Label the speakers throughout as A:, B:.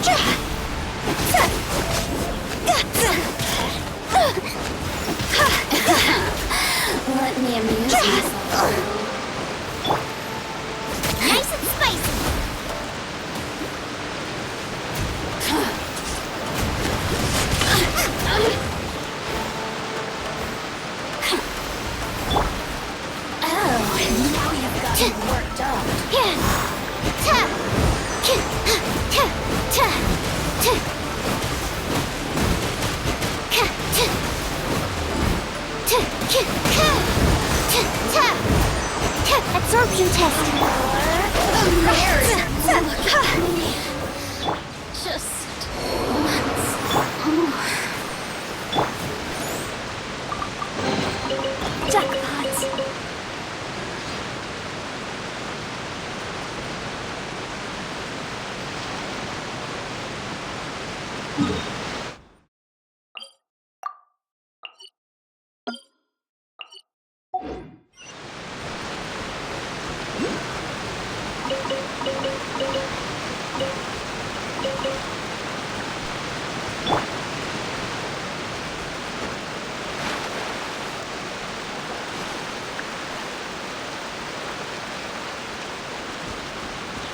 A: Let me amuse myself. Nice and spicy. Oh, now you've got me worked up. Absorption test. Look at me. Just once. Jackpot.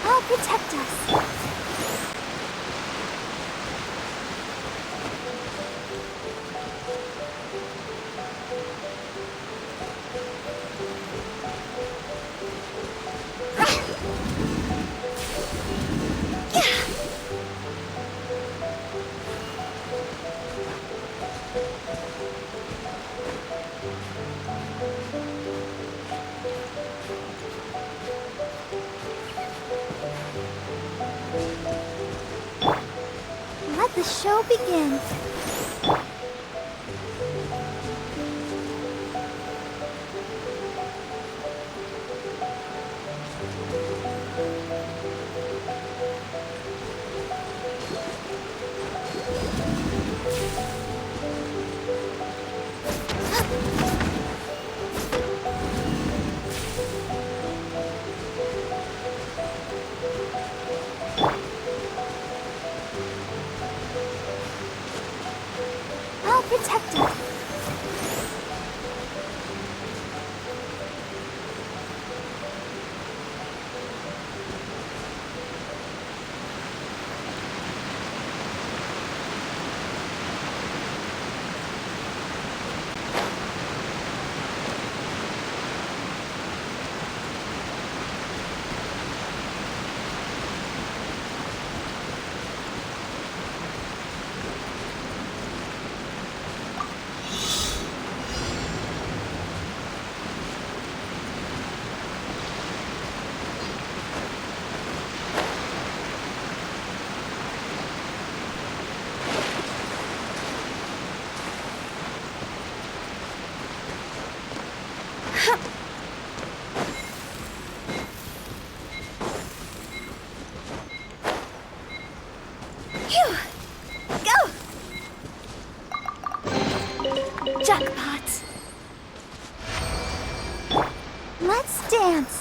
A: I'll protect us. Let the show begin. I'll protect us. Phew! Go! Jackpot! Let's dance!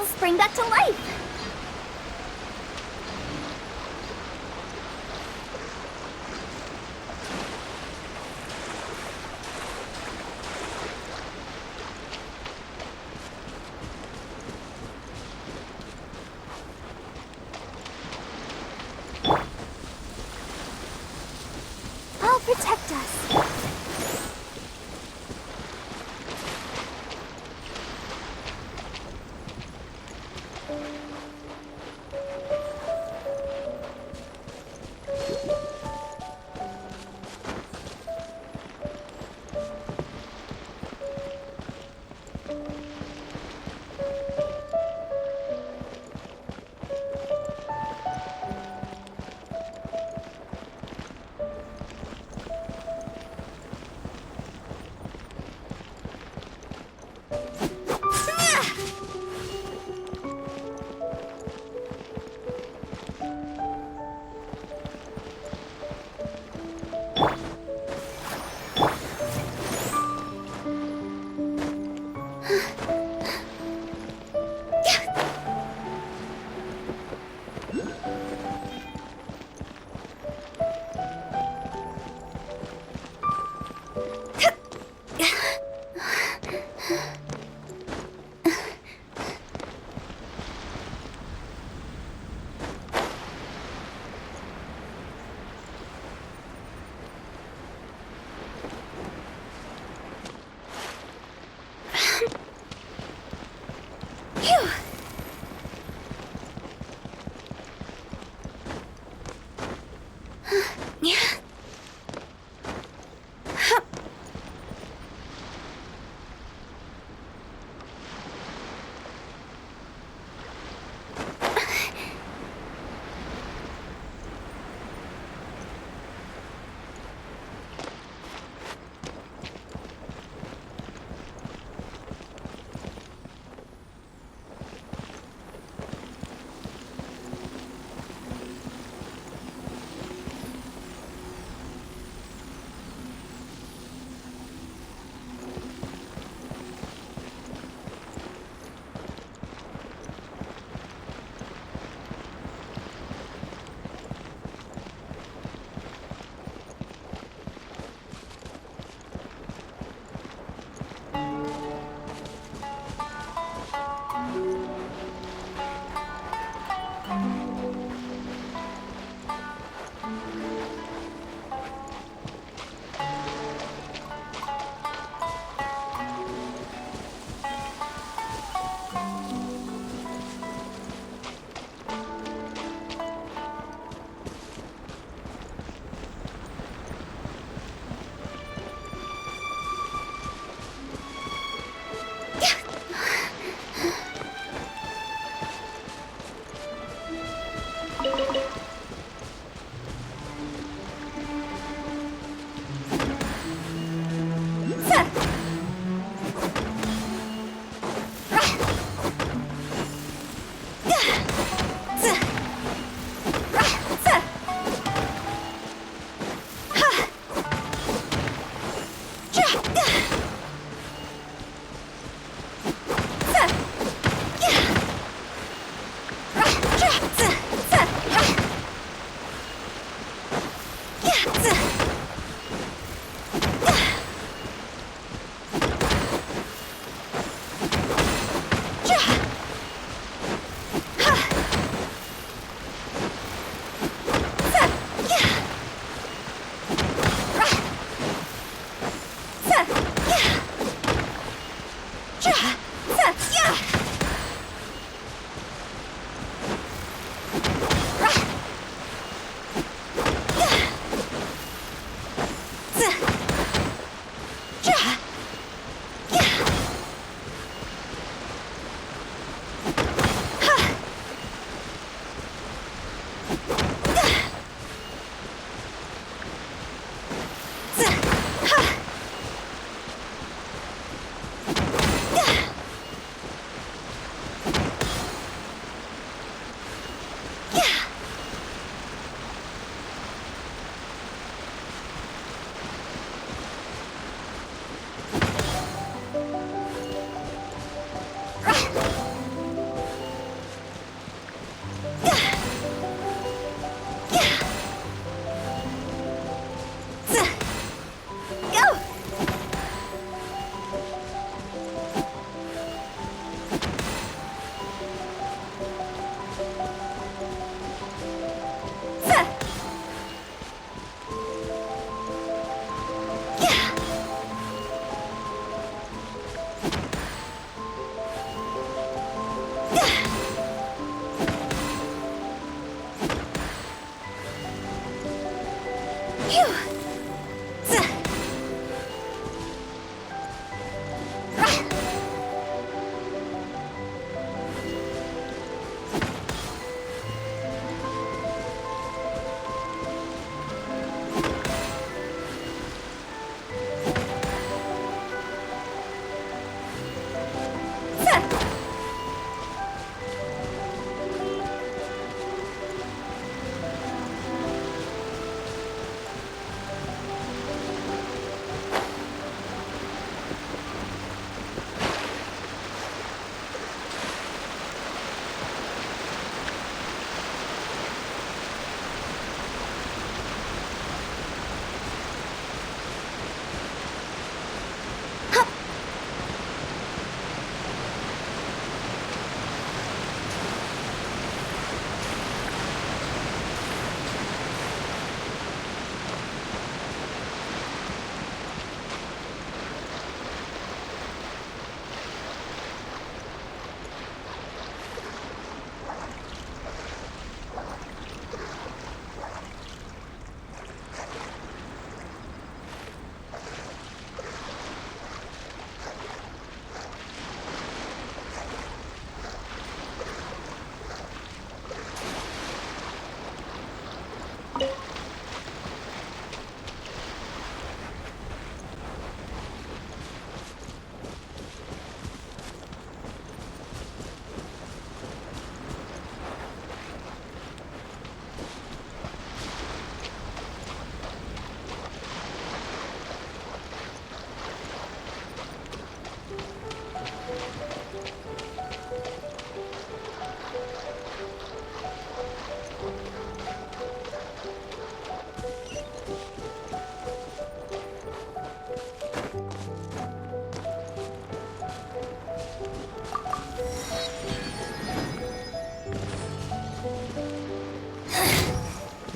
A: will spring back to life. I'll protect us.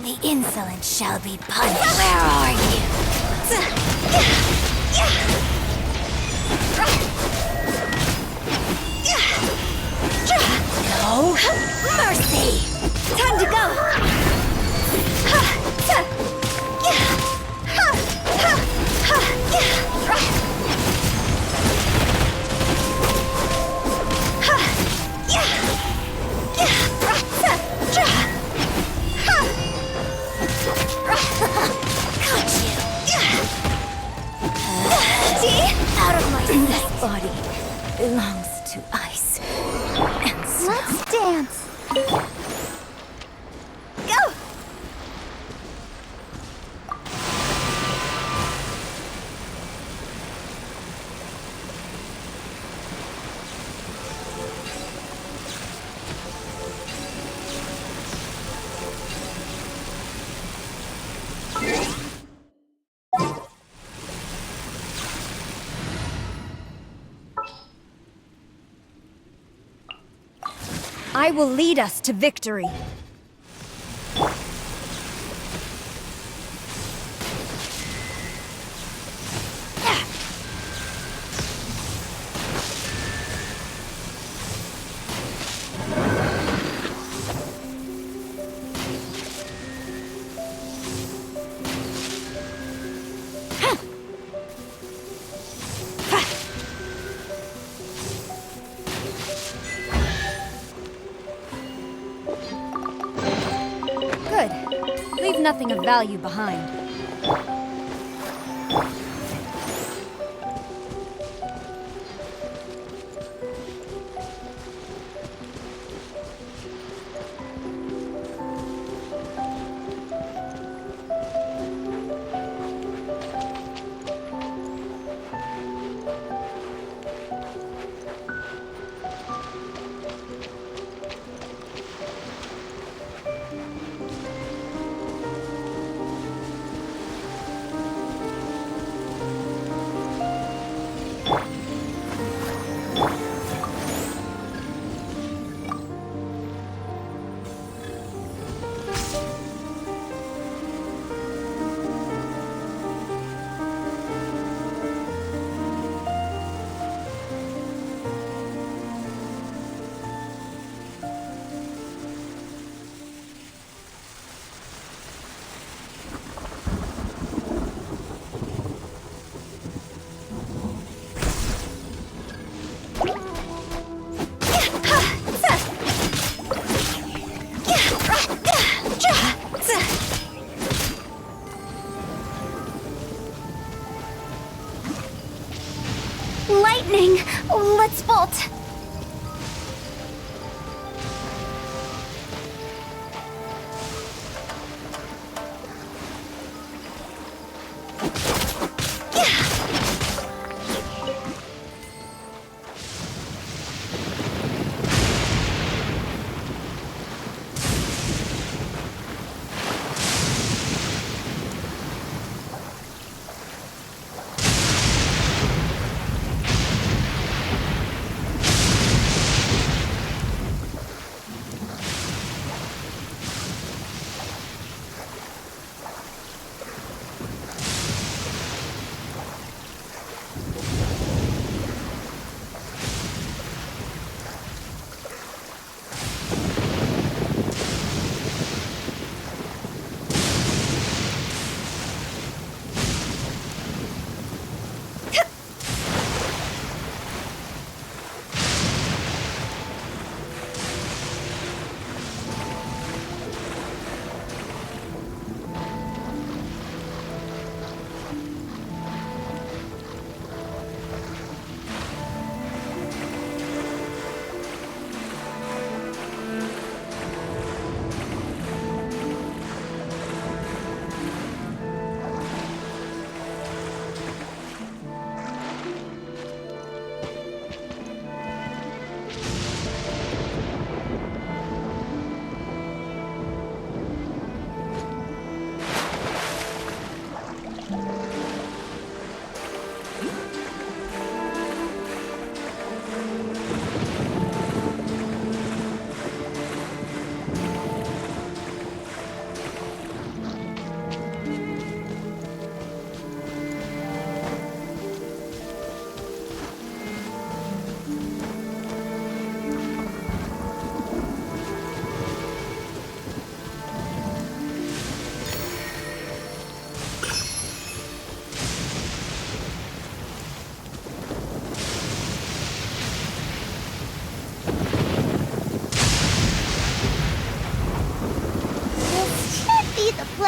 A: The insolent shall be punished. Where are you? No mercy! Time to go! Out of my sight. This body belongs to ice and snow. Let's dance. Go!
B: I will lead us to victory. Good. Leave nothing of value behind.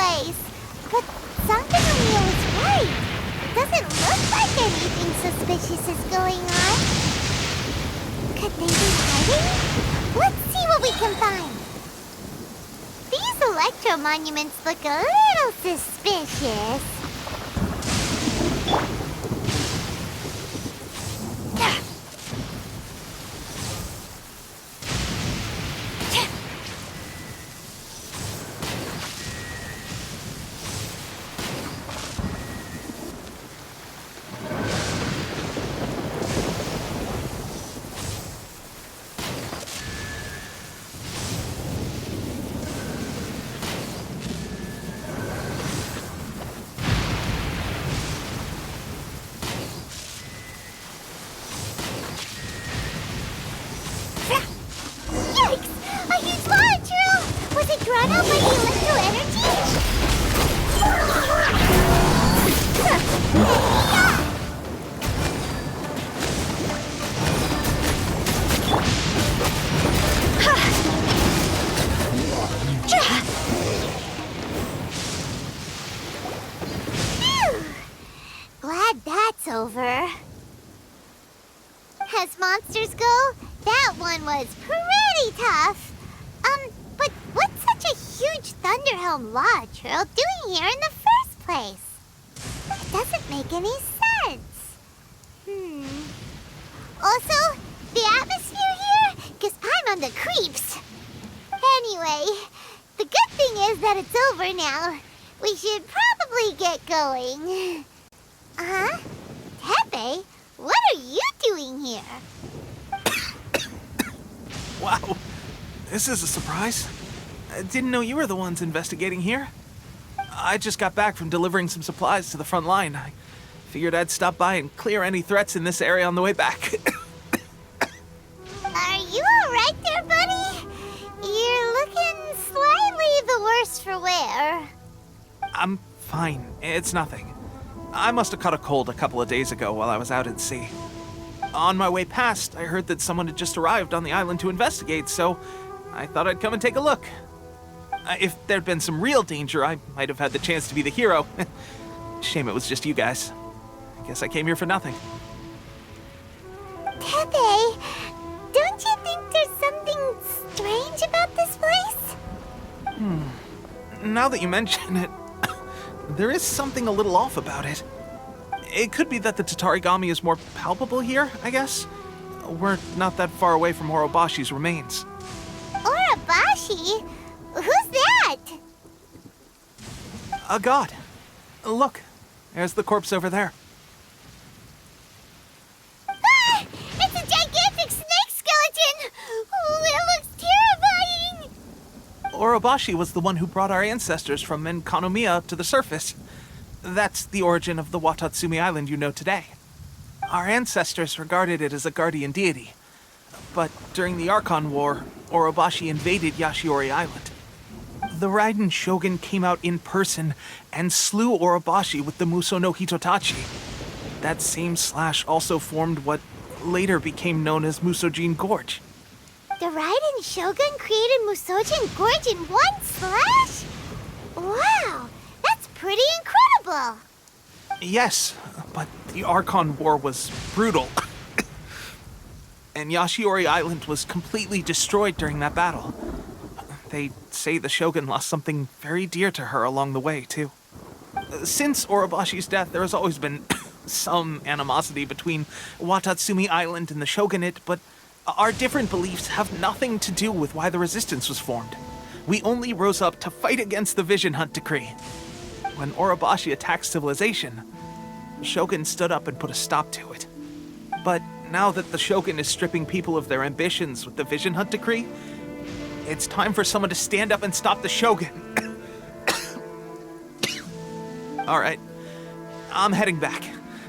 C: place. But Sangonomiya was right. It doesn't look like anything suspicious is going on. Could they be hiding? Let's see what we can find. These electro monuments look a little suspicious. Drawn out by the electro energy? Glad that's over. As monsters go, that one was pretty tough. But what's such a huge Thunderhelm Lodge Trail doing here in the first place? It doesn't make any sense. Also, the atmosphere here gives Paimon on the creeps. Anyway, the good thing is that it's over now. We should probably get going. Tepe, what are you doing here?
D: Wow. This is a surprise. I didn't know you were the ones investigating here. I just got back from delivering some supplies to the front line. I figured I'd stop by and clear any threats in this area on the way back.
C: Are you alright there, buddy? You're looking slightly the worse for wear.
D: I'm fine. It's nothing. I must have caught a cold a couple of days ago while I was out at sea. On my way past, I heard that someone had just arrived on the island to investigate, so I thought I'd come and take a look. If there'd been some real danger, I might have had the chance to be the hero. Shame it was just you guys. I guess I came here for nothing.
C: Tepe, don't you think there's something strange about this place?
D: Now that you mention it, there is something a little off about it. It could be that the Tatarigami is more palpable here, I guess. We're not that far away from Orobashi's remains.
C: Orobashi? Who's that?
D: A god. Look, there's the corpse over there.
C: Ah! It's a gigantic snake skeleton! Oh, it looks terrifying!
D: Orobashi was the one who brought our ancestors from Enkanomiya to the surface. That's the origin of the Watatsumi Island you know today. Our ancestors regarded it as a guardian deity. But during the Archon War, Orobashi invaded Yashiori Island. The Raiden Shogun came out in person and slew Orobashi with the Muso no Hitotachi. That same slash also formed what later became known as Musojin Gorge.
C: The Raiden Shogun created Musojin Gorge in one slash? Wow, that's pretty incredible!
D: Yes, but the Archon War was brutal. And Yashiori Island was completely destroyed during that battle. They say the Shogun lost something very dear to her along the way, too. Since Orobashi's death, there has always been some animosity between Watatsumi Island and the Shogunate, but our different beliefs have nothing to do with why the resistance was formed. We only rose up to fight against the Vision Hunt Decree. When Orobashi attacked civilization, the Shogun stood up and put a stop to it. But now that the Shogun is stripping people of their ambitions with the Vision Hunt Decree, it's time for someone to stand up and stop the Shogun. All right, I'm heading back.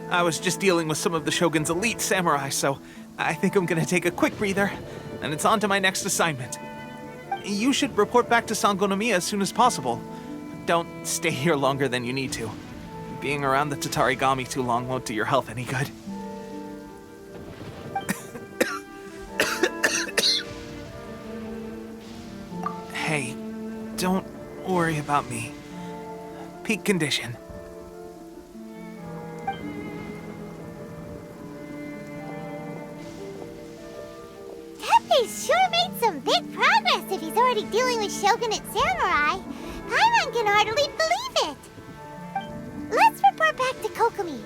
D: I was just dealing with some of the Shogun's elite samurai, so I think I'm gonna take a quick breather, and it's on to my next assignment. You should report back to Sangonomiya as soon as possible. Don't stay here longer than you need to. Being around the Tatarigami too long won't do your health any good. Hey, don't worry about me. peak condition.
C: Teppei's sure made some big progress if he's already dealing with Shogunate samurai. Paimon can hardly believe it. Let's report back to Kokomi.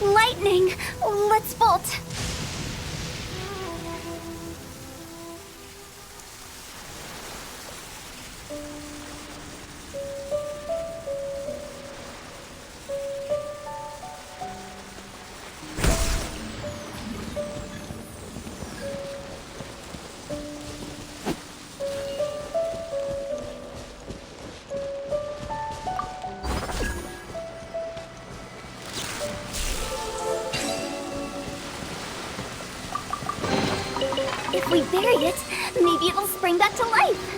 A: Lightning! Let's bolt! If we bury it, maybe it'll spring back to life.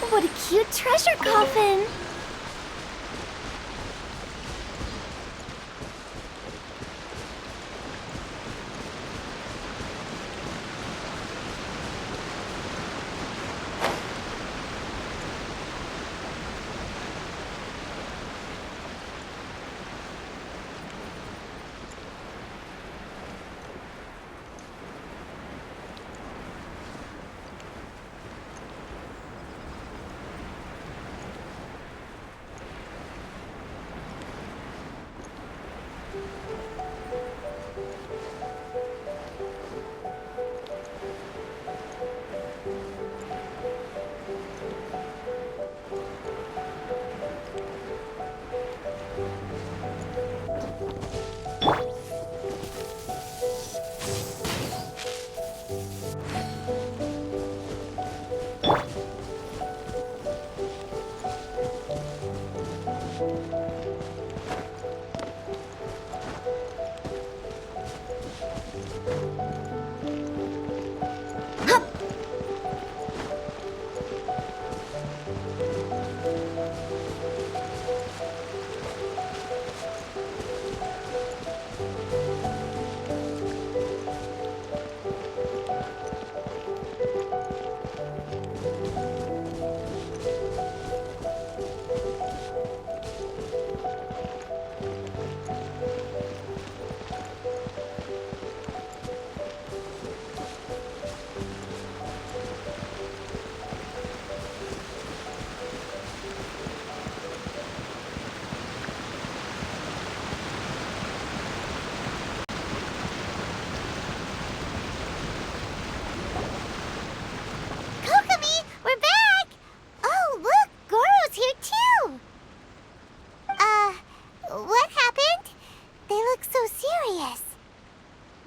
C: What a cute treasure coffin!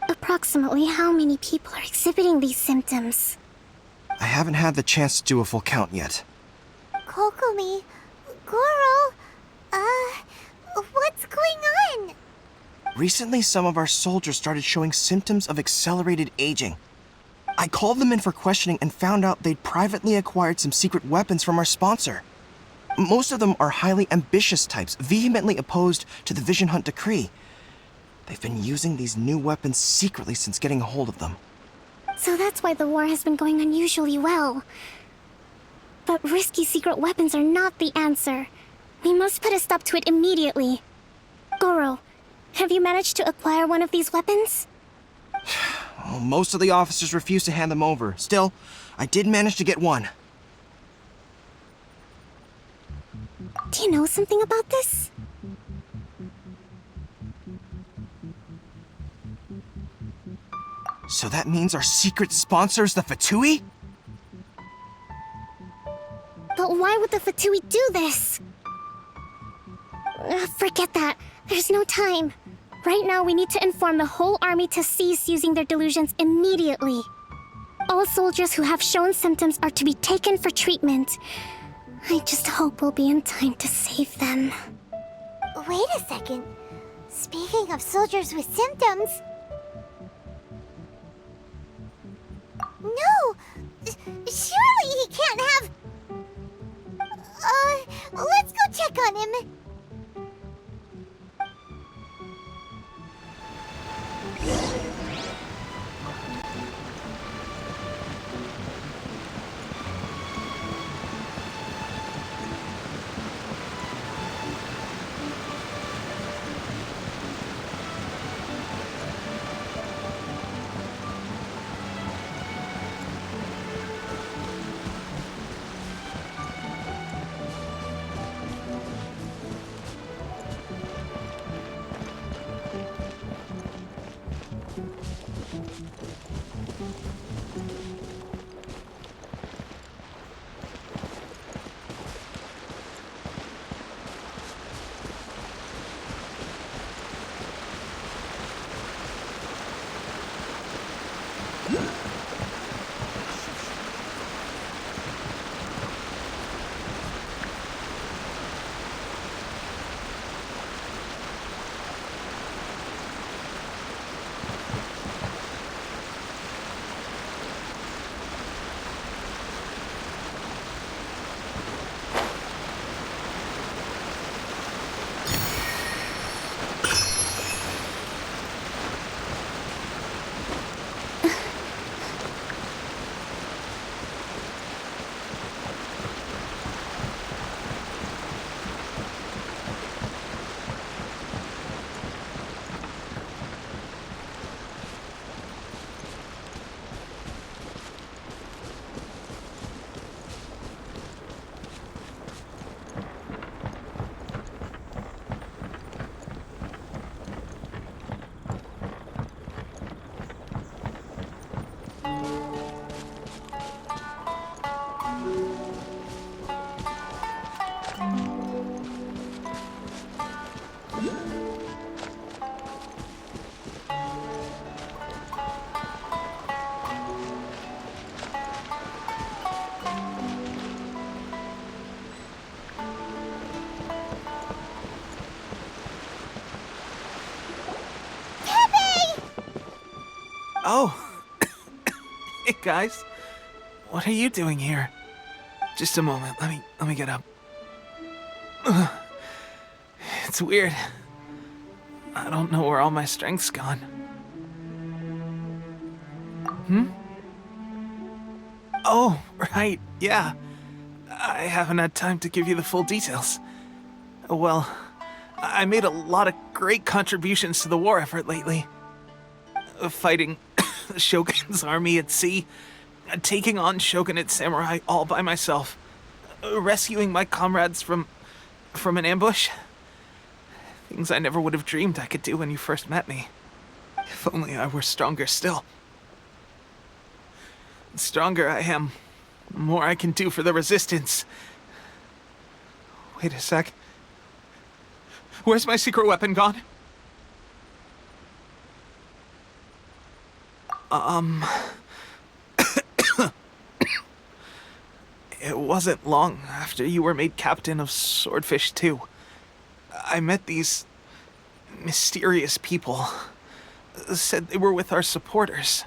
C: Approximately how many people are exhibiting these symptoms?
E: I haven't had the chance to do a full count yet.
C: Kokomi, Goro, what's going on?
E: Recently, some of our soldiers started showing symptoms of accelerated aging. I called them in for questioning and found out they'd privately acquired some secret weapons from our sponsor. Most of them are highly ambitious types, vehemently opposed to the Vision Hunt decree. They've been using these new weapons secretly since getting a hold of them.
C: So that's why the war has been going unusually well. But risky secret weapons are not the answer. We must put a stop to it immediately. Goro, have you managed to acquire one of these weapons?
E: Well, most of the officers refused to hand them over. Still, I did manage to get one.
C: Do you know something about this?
E: So that means our secret sponsor is the Fatui?
C: But why would the Fatui do this? Forget that. There's no time. Right now, we need to inform the whole army to cease using their delusions immediately. All soldiers who have shown symptoms are to be taken for treatment. I just hope we'll be in time to save them. Wait a second. Speaking of soldiers with symptoms... No! Surely he can't have... let's go check on him.
D: Oh. Hey, guys. What are you doing here? Just a moment. Let me get up. Ugh. It's weird. I don't know where all my strength's gone. Oh, right, yeah. I haven't had time to give you the full details. Well, I made a lot of great contributions to the war effort lately. Fighting the Shogun's army at sea, taking on Shogunate samurai all by myself, rescuing my comrades from an ambush. Things I never would have dreamed I could do when you first met me. If only I were stronger still. The stronger I am, the more I can do for the Resistance. Wait a sec. Where's my secret weapon gone? It wasn't long after you were made captain of Swordfish 2. I met these mysterious people. Said they were with our supporters.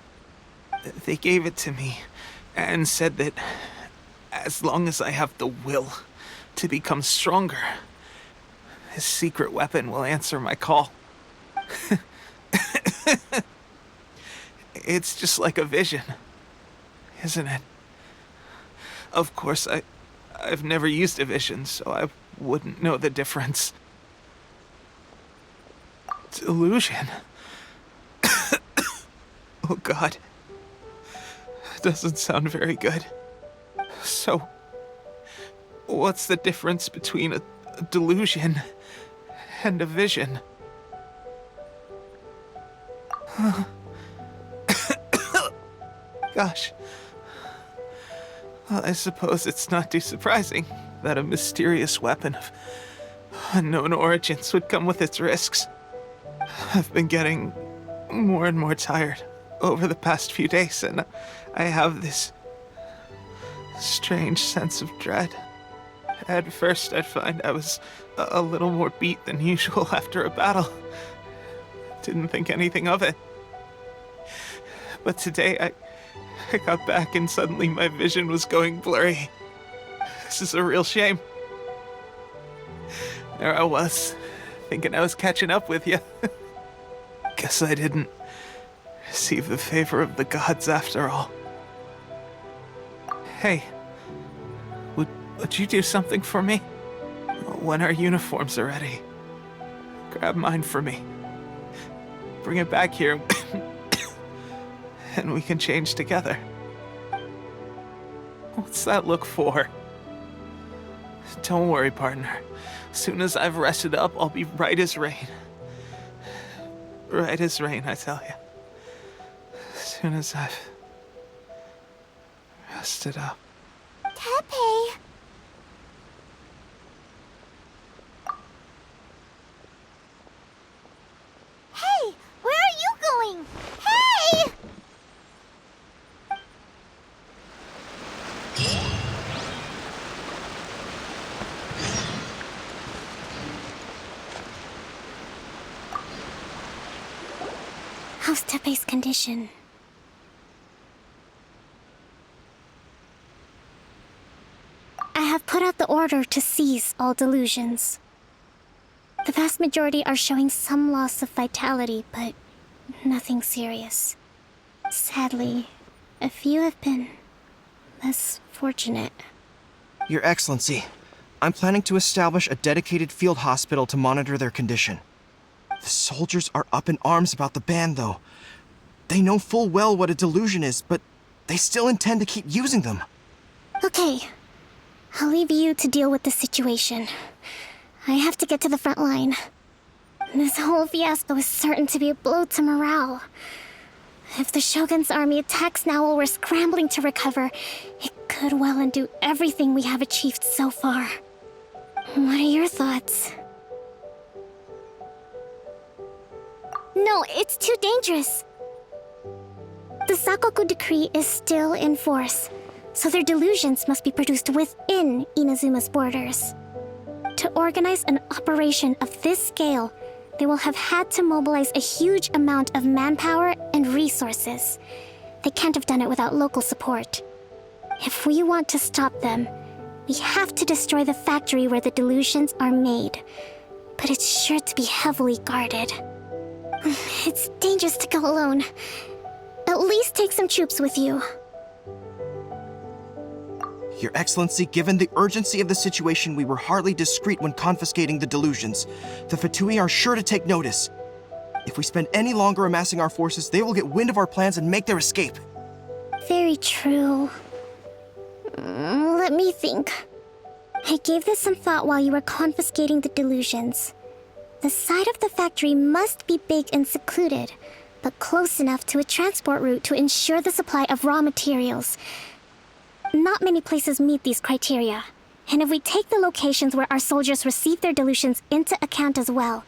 D: They gave it to me and said that as long as I have the will to become stronger, his secret weapon will answer my call. It's just like a vision, isn't it? Of course, I've never used a vision, so I wouldn't know the difference. Delusion. Oh God. Doesn't sound very good. So, what's the difference between a delusion and a vision? Gosh. Well, I suppose it's not too surprising that a mysterious weapon of unknown origins would come with its risks. I've been getting more and more tired over the past few days, and I have this strange sense of dread. At first, I'd find I was a little more beat than usual after a battle. Didn't think anything of it. But today, I got back and suddenly my vision was going blurry. This is a real shame. There I was, thinking I was catching up with you. Guess I didn't receive the favor of the gods after all. Hey, would you do something for me? When our uniforms are ready, grab mine for me. Bring it back here, and we can change together. What's that look for? Don't worry, partner. As soon as I've rested up, I'll be right as rain. Right as rain, I tell you. As soon as I've rested up.
C: Tepe! Hey! Where are you going? Hey!
A: How's Tepe's condition? I have put out the order to cease all delusions. The vast majority are showing some loss of vitality, but nothing serious. Sadly, a few have been less fortunate.
E: Your Excellency, I'm planning to establish a dedicated field hospital to monitor their condition. The soldiers are up in arms about the ban, though. They know full well what a delusion is, but they still intend to keep using them.
A: Okay, I'll leave you to deal with the situation. I have to get to the front line. This whole fiasco is certain to be a blow to morale. If the Shogun's army attacks now while we're scrambling to recover, it could well undo everything we have achieved so far. What are your thoughts? No, it's too dangerous. The Sakoku decree is still in force, so their delusions must be produced within Inazuma's borders. To organize an operation of this scale, they will have had to mobilize a huge amount of manpower and resources. They can't have done it without local support. If we want to stop them, we have to destroy the factory where the delusions are made. But it's sure to be heavily guarded. It's dangerous to go alone. At least take some troops with you.
E: Your Excellency, given the urgency of the situation, we were hardly discreet when confiscating the delusions. The Fatui are sure to take notice. If we spend any longer amassing our forces, they will get wind of our plans and make their escape.
A: Very true. Let me think. I gave this some thought while you were confiscating the delusions. The side of the factory must be big and secluded, but close enough to a transport route to ensure the supply of raw materials. Not many places meet these criteria, and if we take the locations where our soldiers receive their delusions into account as well,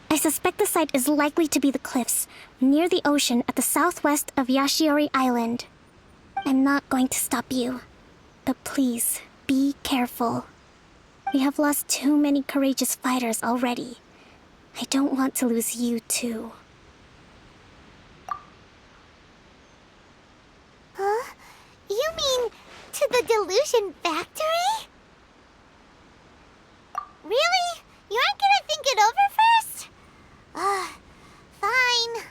A: I suspect the site is likely to be the cliffs, near the ocean at the southwest of Yashiori Island. I'm not going to stop you, but please, be careful. We have lost too many courageous fighters already. I don't want to lose you too.
C: Huh? You mean to the delusion factory? Really? You aren't gonna think it over first? Fine.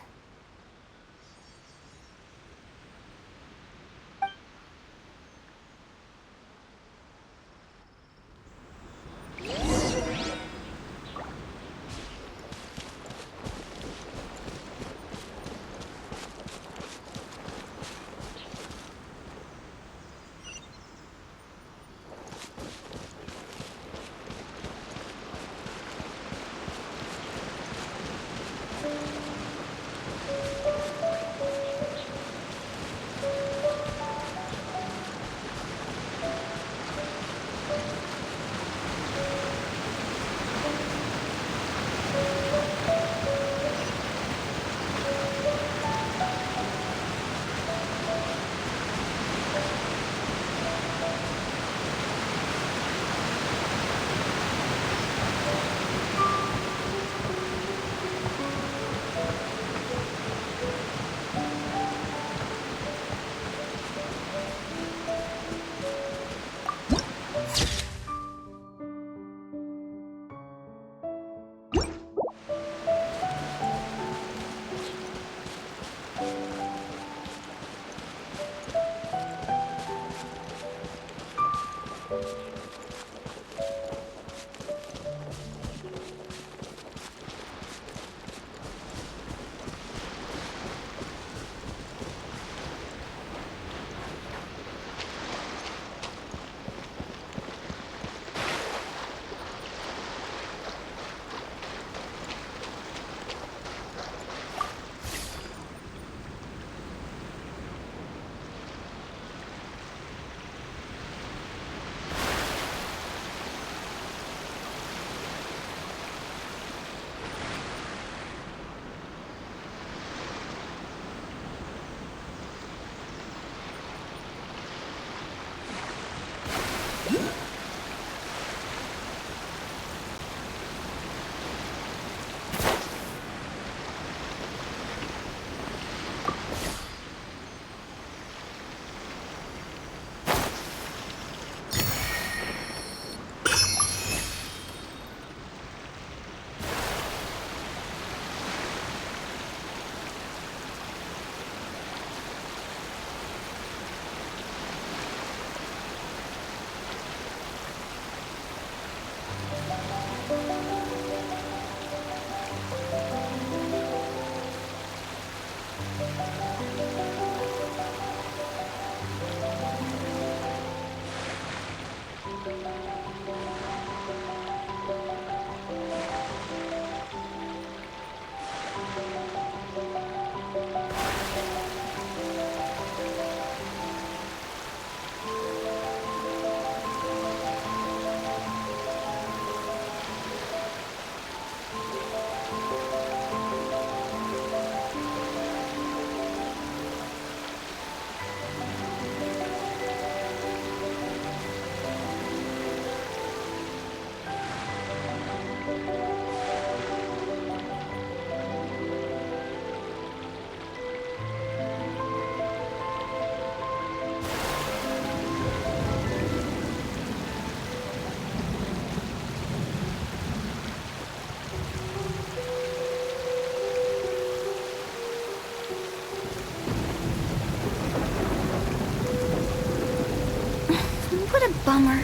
A: What a bummer.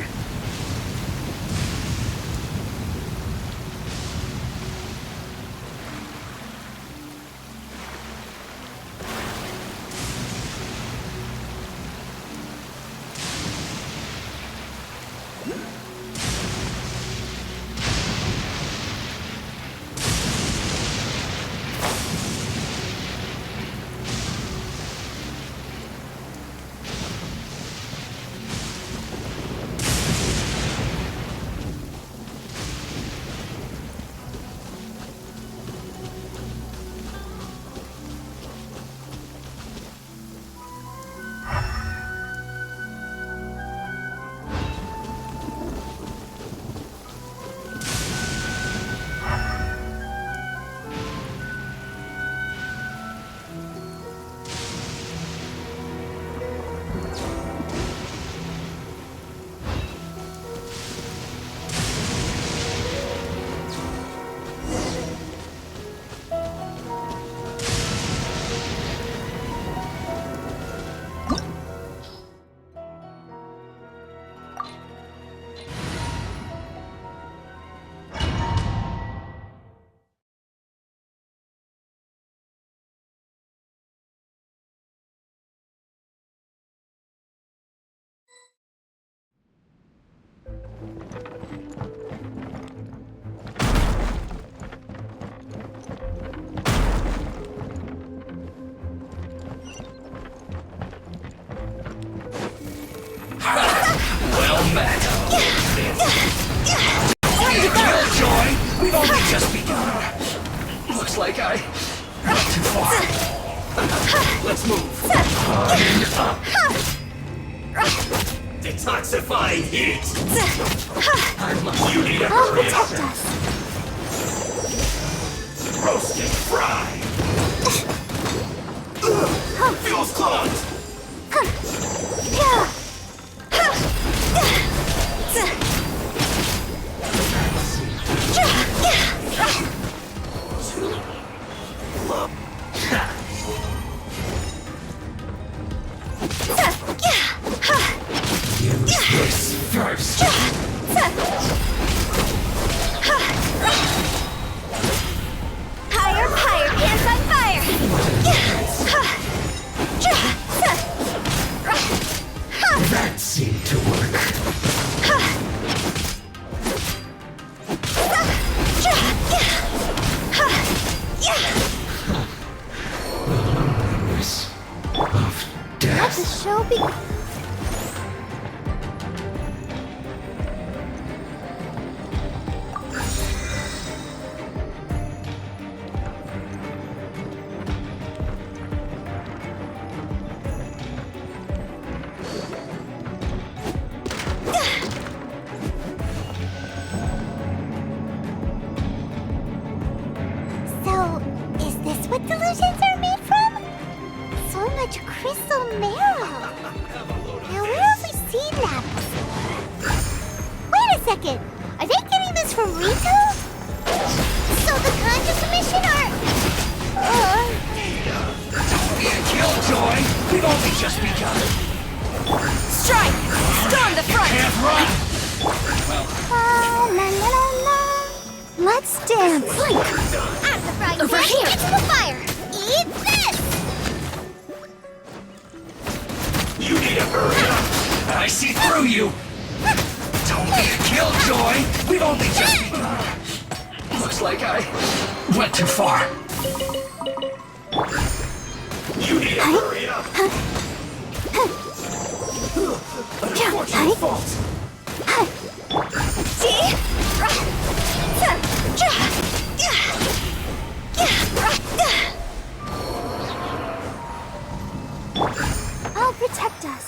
F: Well met. Killjoy, we've only just begun. Looks like I went too far. Let's move. On up. Detoxifying heat. You need a hurry up.
C: Protect us.
F: Roasted fried. Feels clogged. Use this first.
C: Higher, higher, pants on fire!
F: That seemed to work. The loneliness of
C: The
F: death.
C: show be... So, is this what delusions are made from? So much crystal marrow. Now where have we seen that before? Wait a second. Are they getting this from Rito? So the Conjure Commission are...
F: Don't be a killjoy. We've only just begun.
B: Strike! Storm the front!
F: Can't run.
C: La la la la la. Let's dance. Link. At the frying
A: Over
C: pan,
A: here.
C: get to the fire. Eat this.
F: You need to hurry up. I see through you. Don't be a killjoy. We've only just begun. Looks like I went too far. You need to hurry up. Unfortunate fault.
C: See? I'll protect us.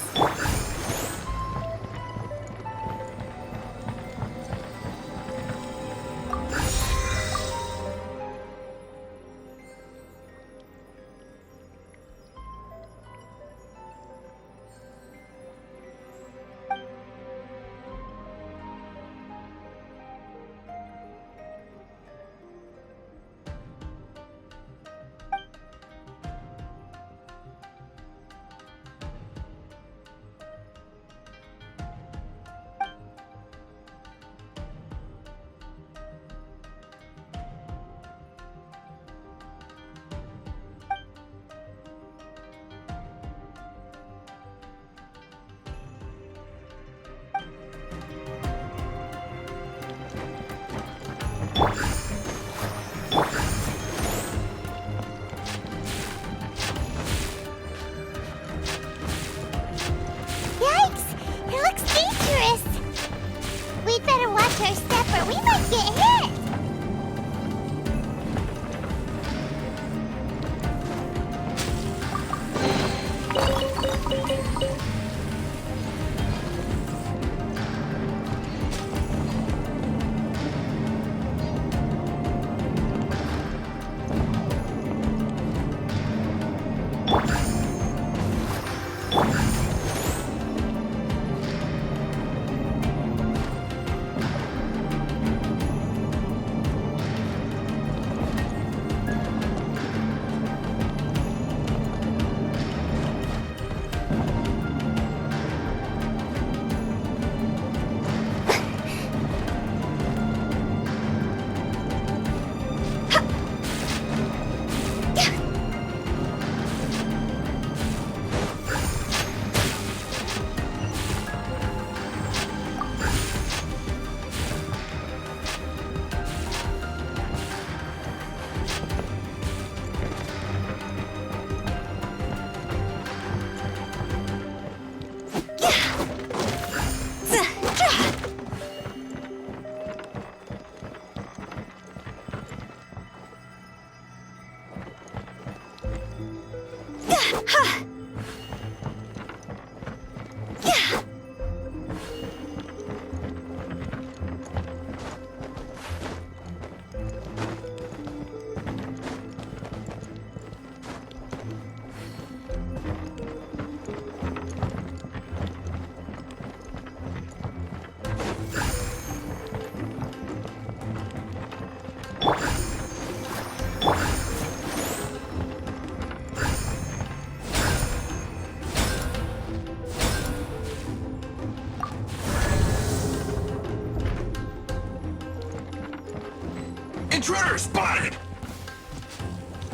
F: Intruder spotted!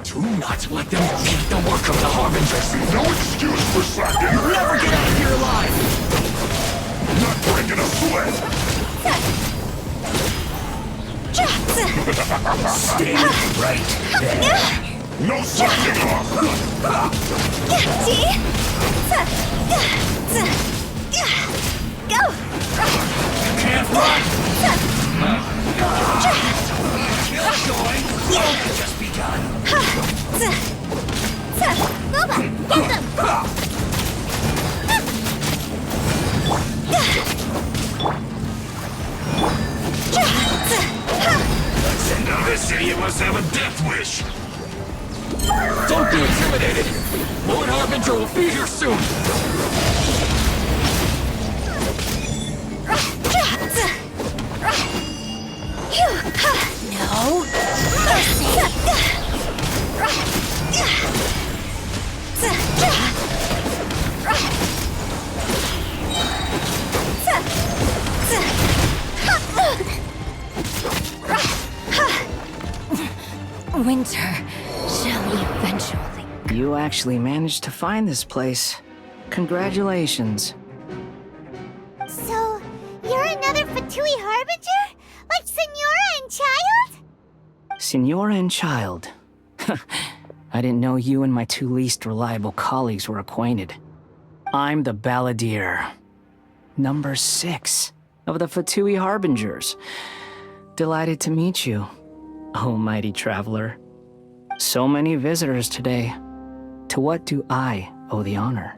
F: Do not let them cheat the work of the Harbingers! No excuse for slacking! You'll never get out of here alive! Not breaking a sweat! Stay right there! No slacking off!
B: Go!
F: You can't run! Killjoy! Only just begun!
C: Boba, get them!
F: Send out this idiot must have a death wish! Don't be intimidated! Lord Harbinger will be here soon!
B: No. Winter shall eventually.
G: You actually managed to find this place. Congratulations.
C: So, you're another Fatui Harbinger? Like Senora and Child?
G: Senora and Child. I didn't know you and my two least reliable colleagues were acquainted. I'm the Balladeer. Number 6 of the Fatui Harbingers. Delighted to meet you, oh mighty traveler. So many visitors today. To what do I owe the honor?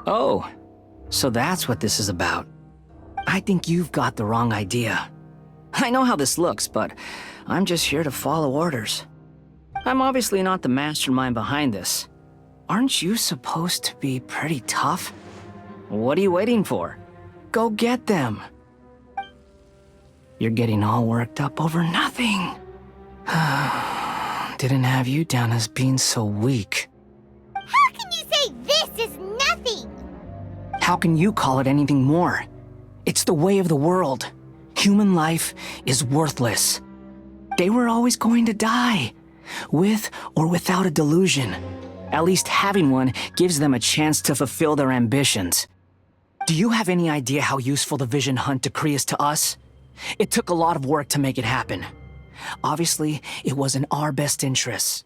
G: Oh, so that's what this is about. I think you've got the wrong idea. I know how this looks, but I'm just here to follow orders. I'm obviously not the mastermind behind this. Aren't you supposed to be pretty tough? What are you waiting for? Go get them. You're getting all worked up over nothing. Didn't have you down as being so weak.
C: How can you say this is nothing?
G: How can you call it anything more? It's the way of the world. Human life is worthless. They were always going to die, with or without a delusion. At least having one gives them a chance to fulfill their ambitions. Do you have any idea how useful the Vision Hunt decree is to us? It took a lot of work to make it happen. Obviously, it was in our best interests.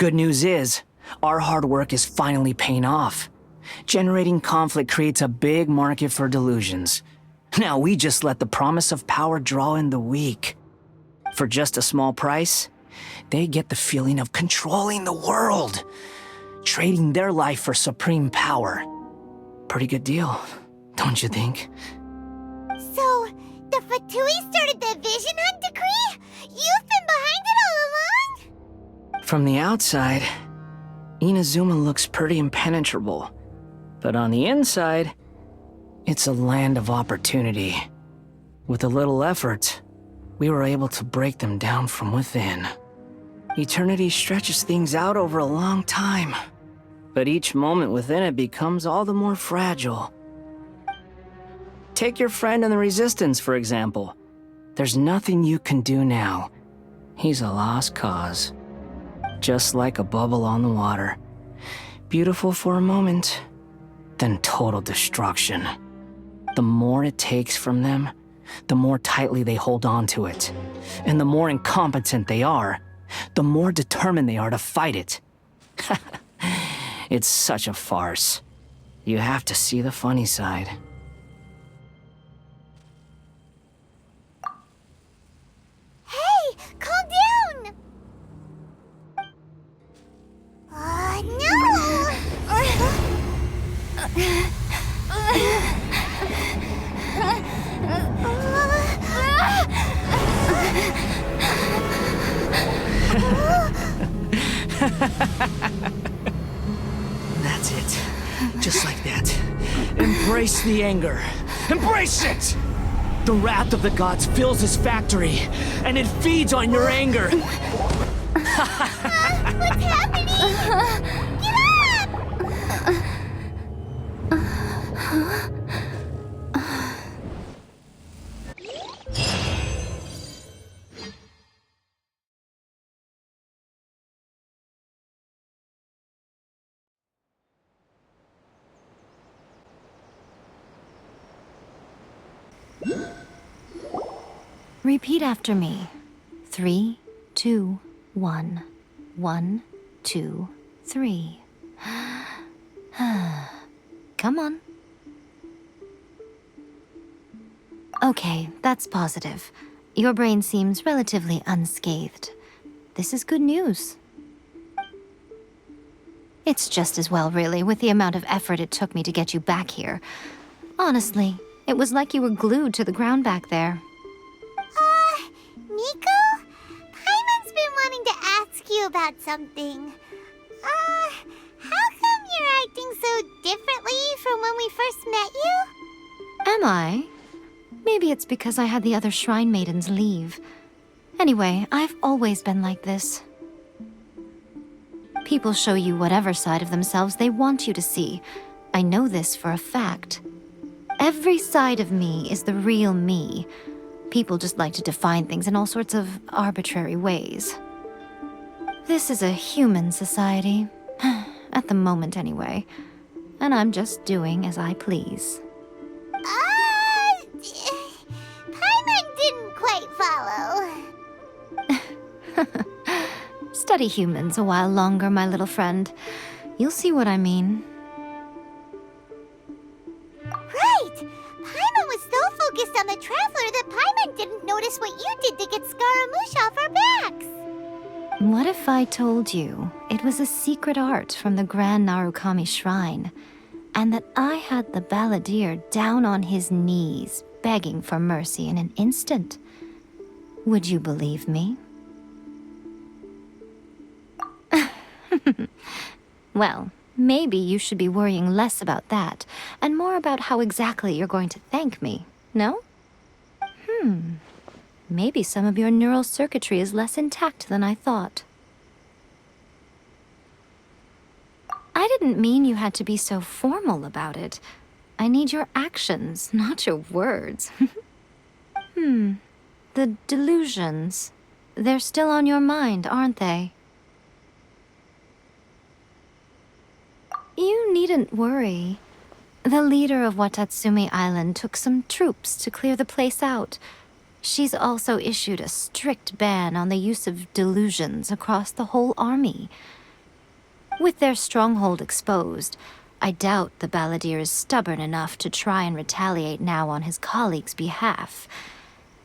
G: Good news is, our hard work is finally paying off. Generating conflict creates a big market for delusions. Now we just let the promise of power draw in the weak. For just a small price, they get the feeling of controlling the world, trading their life for supreme power. Pretty good deal, don't you think?
C: So, the Fatui started the Vision Hunt decree? You've been behind it all along?
G: From the outside, Inazuma looks pretty impenetrable. But on the inside, it's a land of opportunity. With a little effort, we were able to break them down from within. Eternity stretches things out over a long time, but each moment within it becomes all the more fragile. Take your friend in the Resistance, for example. There's nothing you can do now. He's a lost cause. Just like a bubble on the water. Beautiful for a moment, then total destruction. The more it takes from them, the more tightly they hold on to it. And the more incompetent they are, the more determined they are to fight it. It's such a farce. You have to see the funny side.
C: Hey, calm down!
G: That's it. Just like that. Embrace the anger. Embrace it! The wrath of the gods fills his factory, and it feeds on your anger.
C: What's happening? Get up!
B: Repeat after me. 3, 2, 1. 1, 2, 3. Come on. Okay, that's positive. Your brain seems relatively unscathed. This is good news. It's just as well, really, with the amount of effort it took me to get you back here. Honestly, it was like you were glued to the ground back there.
C: Nico? Paimon's been wanting to ask you about something. How come you're acting so differently from when we first met you?
B: Am I? Maybe it's because I had the other Shrine Maidens leave. Anyway, I've always been like this. People show you whatever side of themselves they want you to see. I know this for a fact. Every side of me is the real me. People just like to define things in all sorts of arbitrary ways. This is a human society. At the moment, anyway. And I'm just doing as I please.
C: Paimon didn't quite follow.
B: Study humans a while longer, my little friend. You'll see what I mean.
C: Right! Paimon was so focused on the Traveler that Paimon didn't notice what you did to get Scaramouche off our backs.
B: What if I told you it was a secret art from the Grand Narukami Shrine, and that I had the balladeer down on his knees, begging for mercy in an instant? Would you believe me? Well, maybe you should be worrying less about that, and more about how exactly you're going to thank me, no? Maybe some of your neural circuitry is less intact than I thought. I didn't mean you had to be so formal about it. I need your actions, not your words. The delusions. They're still on your mind, aren't they? You needn't worry. The leader of Watatsumi Island took some troops to clear the place out. She's also issued a strict ban on the use of delusions across the whole army. With their stronghold exposed, I doubt the balladeer is stubborn enough to try and retaliate now on his colleagues' behalf.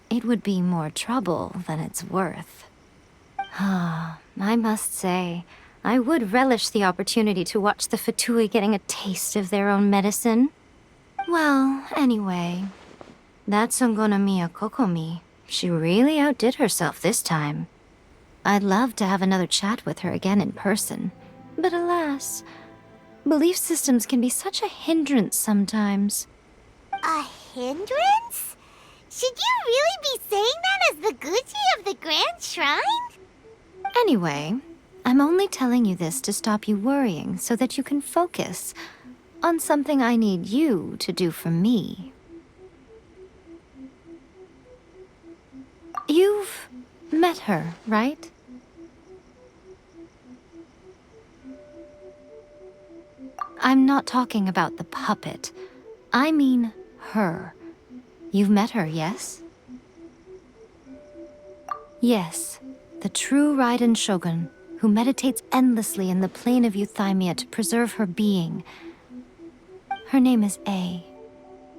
B: It would be more trouble than it's worth. I must say, I would relish the opportunity to watch the Fatui getting a taste of their own medicine. Well, anyway, that Sungonomiya Kokomi, she really outdid herself this time. I'd love to have another chat with her again in person, but alas, belief systems can be such a hindrance sometimes.
C: A hindrance? Should you really be saying that as the Gucci of the Grand Shrine?
B: Anyway, I'm only telling you this to stop you worrying so that you can focus on something I need you to do for me. You've met her, right? I'm not talking about the puppet. I mean her. You've met her, yes? Yes, the true Raiden Shogun, who meditates endlessly in the plane of Euthymia to preserve her being. Her name is A.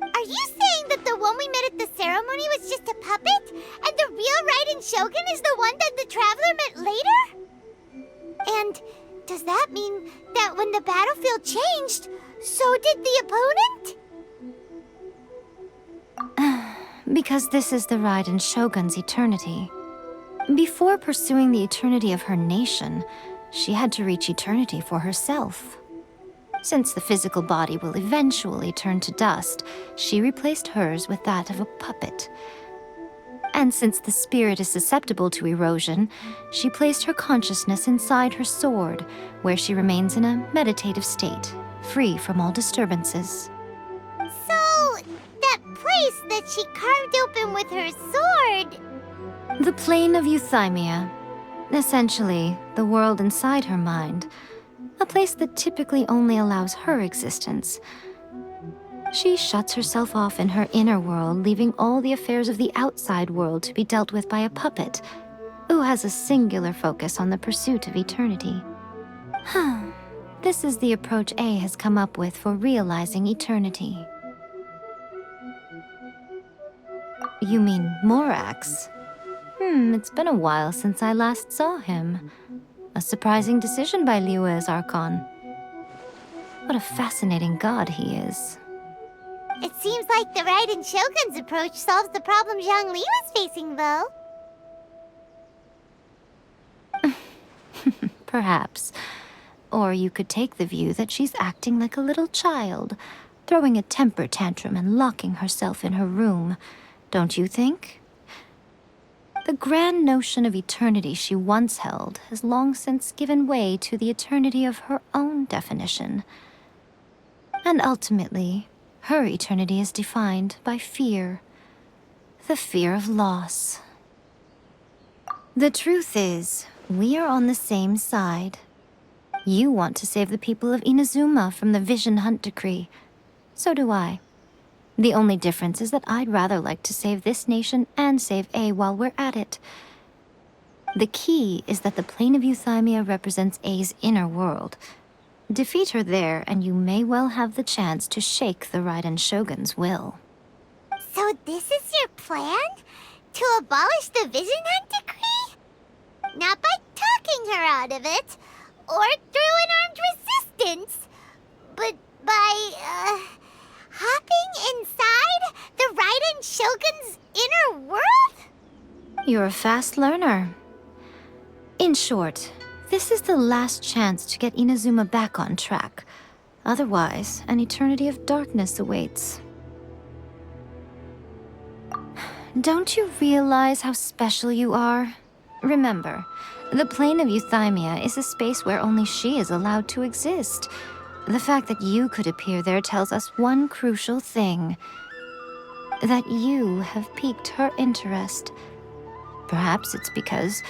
C: Are you saying that the one we met at the ceremony was just a puppet? And the real Raiden Shogun is the one that the Traveler met later? And does that mean that when the battlefield changed, so did the opponent?
B: Because this is the Raiden Shogun's eternity. Before pursuing the eternity of her nation, she had to reach eternity for herself. Since the physical body will eventually turn to dust, she replaced hers with that of a puppet. And since the spirit is susceptible to erosion, she placed her consciousness inside her sword, where she remains in a meditative state, free from all disturbances.
C: So, that place that she carved open with her sword...
B: The plane of euthymia. Essentially, the world inside her mind. A place that typically only allows her existence. She shuts herself off in her inner world, leaving all the affairs of the outside world to be dealt with by a puppet, who has a singular focus on the pursuit of eternity. This is the approach A has come up with for realizing eternity. You mean Morax? It's been a while since I last saw him. A surprising decision by Liyue's Archon. What a fascinating god he is.
C: It seems like the Raiden Shogun's approach solves the problem Zhongli was facing, though.
B: Perhaps. Or you could take the view that she's acting like a little child, throwing a temper tantrum and locking herself in her room. Don't you think? The grand notion of eternity she once held has long since given way to the eternity of her own definition. And ultimately, her eternity is defined by fear. The fear of loss. The truth is, we are on the same side. You want to save the people of Inazuma from the Vision Hunt decree. So do I. The only difference is that I'd rather like to save this nation and save A while we're at it. The key is that the plane of euthymia represents A's inner world. Defeat her there, and you may well have the chance to shake the Raiden Shogun's will.
C: So this is your plan? To abolish the Vision Hunt decree? Not by talking her out of it, or through an armed resistance, but by, hopping inside the Raiden Shogun's inner world?
B: You're a fast learner. In short, this is the last chance to get Inazuma back on track. Otherwise, an eternity of darkness awaits. Don't you realize how special you are? Remember, the plane of euthymia is a space where only she is allowed to exist. The fact that you could appear there tells us one crucial thing. That you have piqued her interest. Perhaps it's because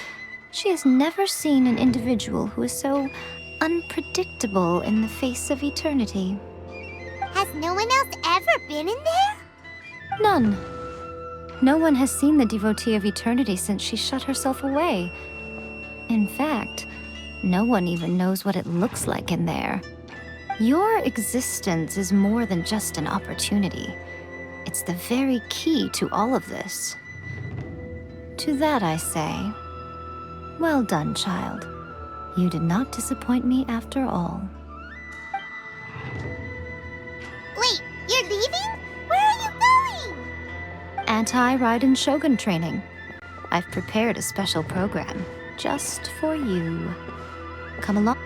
B: she has never seen an individual who is so unpredictable in the face of eternity.
C: Has no one else ever been in there?
B: None. No one has seen the devotee of eternity since she shut herself away. In fact, no one even knows what it looks like in there. Your existence is more than just an opportunity. It's the very key to all of this. To that I say, well done, child. You did not disappoint me after all.
C: Wait, you're leaving? Where are you going?
B: Anti-Raiden Shogun training. I've prepared a special program just for you. Come along.